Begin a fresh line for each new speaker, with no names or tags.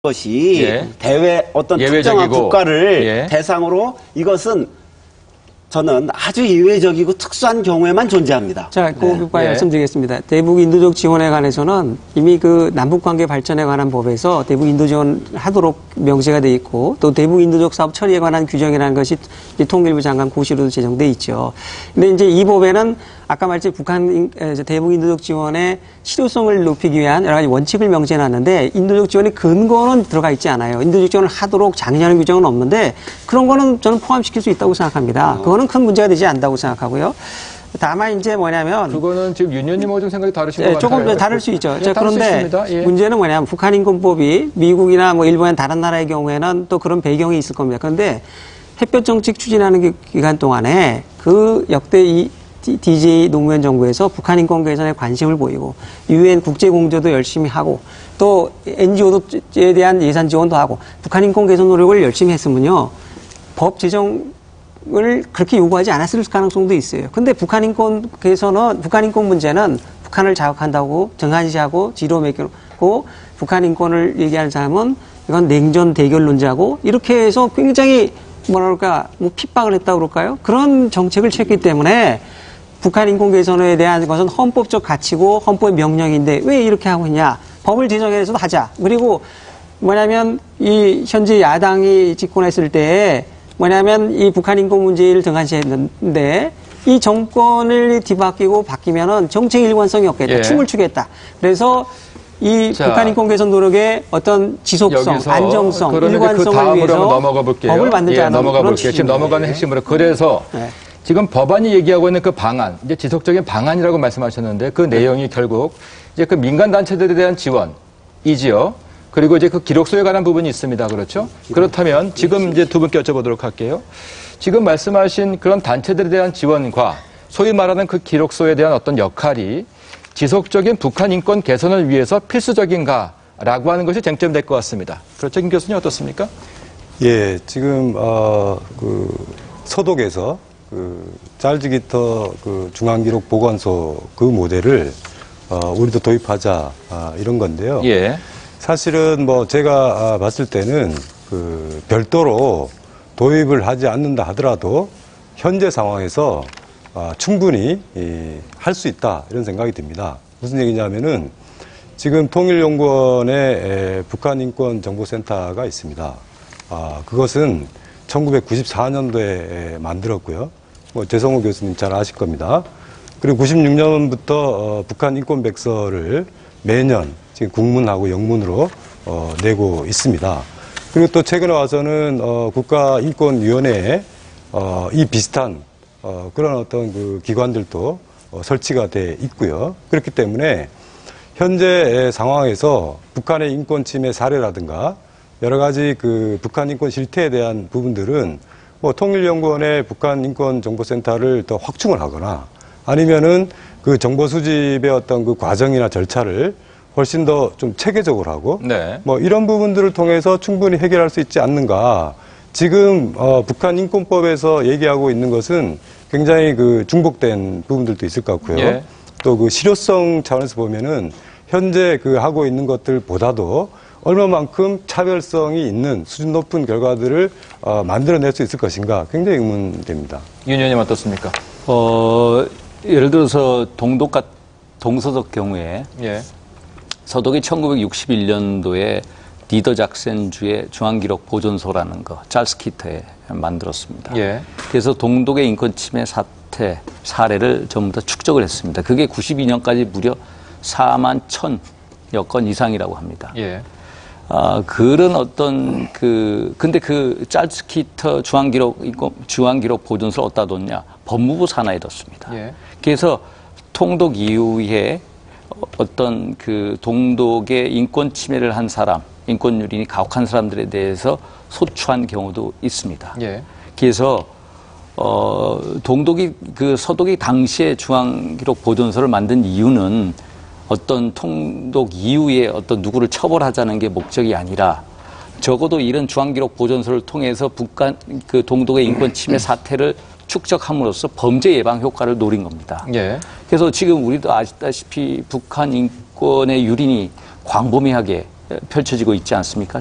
것이
예.
대외 어떤
예외적이고.
특정한 국가를
예.
대상으로 이것은 저는 아주 예외적이고 특수한 경우에만 존재합니다.
자, 그
예.
말씀드리겠습니다. 대북 인도적 지원에 관해서는 이미 그 남북 관계 발전에 관한 법에서 대북 인도 지원 하도록 명시가 돼 있고 또 대북 인도적 사업 처리에 관한 규정이라는 것이 통일부 장관 고시로도 제정돼 있죠. 근데 이제 이 법에는 아까 말했듯이 북한 대북 인도적 지원의 실효성을 높이기 위한 여러 가지 원칙을 명시해 놨는데 인도적 지원의 근거는 들어가 있지 않아요. 인도적 지원을 하도록 장려하는 규정은 없는데 그런 거는 저는 포함시킬 수 있다고 생각합니다. 그거는 큰 문제가 되지 않다고 생각하고요. 다만 이제 뭐냐면
그거는 지금 윤 의원님하고 좀 생각이 다르신 것 같아요.
조금 다를 수 있죠.
예,
자, 그런데
예.
문제는 뭐냐면 북한인권법이 미국이나 뭐 일본의 다른 나라의 경우에는 또 그런 배경이 있을 겁니다. 그런데 햇볕 정책 추진하는 기간 동안에 그 역대 이 DJ 노무현 정부에서 북한 인권 개선에 관심을 보이고 유엔 국제 공조도 열심히 하고 또 NGO에 대한 예산 지원도 하고 북한 인권 개선 노력을 열심히 했으면요 법 제정을 그렇게 요구하지 않았을 가능성도 있어요. 근데 북한 인권 개선은 북한 인권 문제는 북한을 자극한다고 정한시하고 지로 매겨놓고 북한 인권을 얘기하는 사람은 이건 냉전 대결론자고 이렇게 해서 굉장히 뭐랄까 뭐 핍박을 했다고 그럴까요? 그런 정책을 취했기 때문에 북한 인권 개선에 대한 것은 헌법적 가치고 헌법의 명령인데 왜 이렇게 하고 있냐? 법을 제정해서도 하자. 그리고 뭐냐면 이 현재 야당이 집권했을 때 뭐냐면 이 북한 인권 문제를 등한시했는데 이 정권을 뒤바뀌고 바뀌면은 정책 일관성이 없겠다.
예.
춤을 추겠다. 그래서 이 북한 인권 개선 노력의 어떤 지속성, 안정성, 일관성을 위해서
넘어가 볼게요.
법을 만들자는
넘어가
그런
볼게요. 지금 넘어가는 핵심으로 그래서
네.
지금 법안이 얘기하고 있는 그 방안, 이제 지속적인 방안이라고 말씀하셨는데 그 내용이 결국 이제 그 민간 단체들에 대한 지원이지요. 그리고 이제 그 기록소에 관한 부분이 있습니다. 그렇죠? 그렇다면 지금 이제 두 분께 여쭤보도록 할게요. 지금 말씀하신 그런 단체들에 대한 지원과 소위 말하는 그 기록소에 대한 어떤 역할이 지속적인 북한 인권 개선을 위해서 필수적인가라고 하는 것이 쟁점될 것 같습니다. 그렇죠, 김 교수님 어떻습니까?
예, 지금 그 서독에서 그 찰즈 기터 그 중앙기록 보관소 그 모델을 우리도 도입하자 이런 건데요.
예.
사실은 뭐 제가 봤을 때는 그 별도로 도입을 하지 않는다 하더라도 현재 상황에서 충분히 할 수 있다 이런 생각이 듭니다. 무슨 얘기냐면은 지금 통일연구원에 북한인권정보센터가 있습니다. 그것은 1994년도에 만들었고요. 뭐 재성호 교수님 잘 아실 겁니다. 그리고 96년부터 북한 인권백서를 매년 지금 국문하고 영문으로 내고 있습니다. 그리고 또 최근에 와서는 국가인권위원회에 이 비슷한 그런 어떤 그 기관들도 설치가 돼 있고요. 그렇기 때문에 현재 상황에서 북한의 인권 침해 사례라든가 여러 가지 그 북한 인권 실태에 대한 부분들은 뭐 통일연구원의 북한 인권 정보센터를 더 확충을 하거나 아니면은 그 정보 수집의 어떤 그 과정이나 절차를 훨씬 더 좀 체계적으로 하고
네.
뭐 이런 부분들을 통해서 충분히 해결할 수 있지 않는가. 지금 북한 인권법에서 얘기하고 있는 것은 굉장히 그 중복된 부분들도 있을 것 같고요.
예.
또 그 실효성 차원에서 보면은 현재 그 하고 있는 것들보다도 얼마만큼 차별성이 있는 수준 높은 결과들을 만들어낼 수 있을 것인가 굉장히 의문됩니다.
윤 의원님 어떻습니까?
예를 들어서 동서독 경우에
예.
서독이 1961년도에 니더 작센주의 중앙기록 보존소라는 거, 찰스 키터에 만들었습니다.
예.
그래서 동독의 인권 침해 사례를 전부 다 축적을 했습니다. 그게 92년까지 무려 4만 1,000여 건 이상이라고 합니다.
예.
그런 어떤 근데 그 찰스 키터 중앙기록 보존소를 어디다 뒀냐? 법무부 산하에 뒀습니다.
예.
그래서 통독 이후에 어떤 그 동독의 인권 침해를 한 사람, 인권 유린이 가혹한 사람들에 대해서 소추한 경우도 있습니다.
예.
그래서 동독이 서독이 당시에 중앙기록 보존소를 만든 이유는 어떤 통독 이후에 어떤 누구를 처벌하자는 게 목적이 아니라 적어도 이런 중앙기록 보존소를 통해서 북한 그 동독의 인권 침해 사태를 축적함으로써 범죄 예방 효과를 노린 겁니다.
예.
그래서 지금 우리도 아시다시피 북한 인권의 유린이 광범위하게 펼쳐지고 있지 않습니까?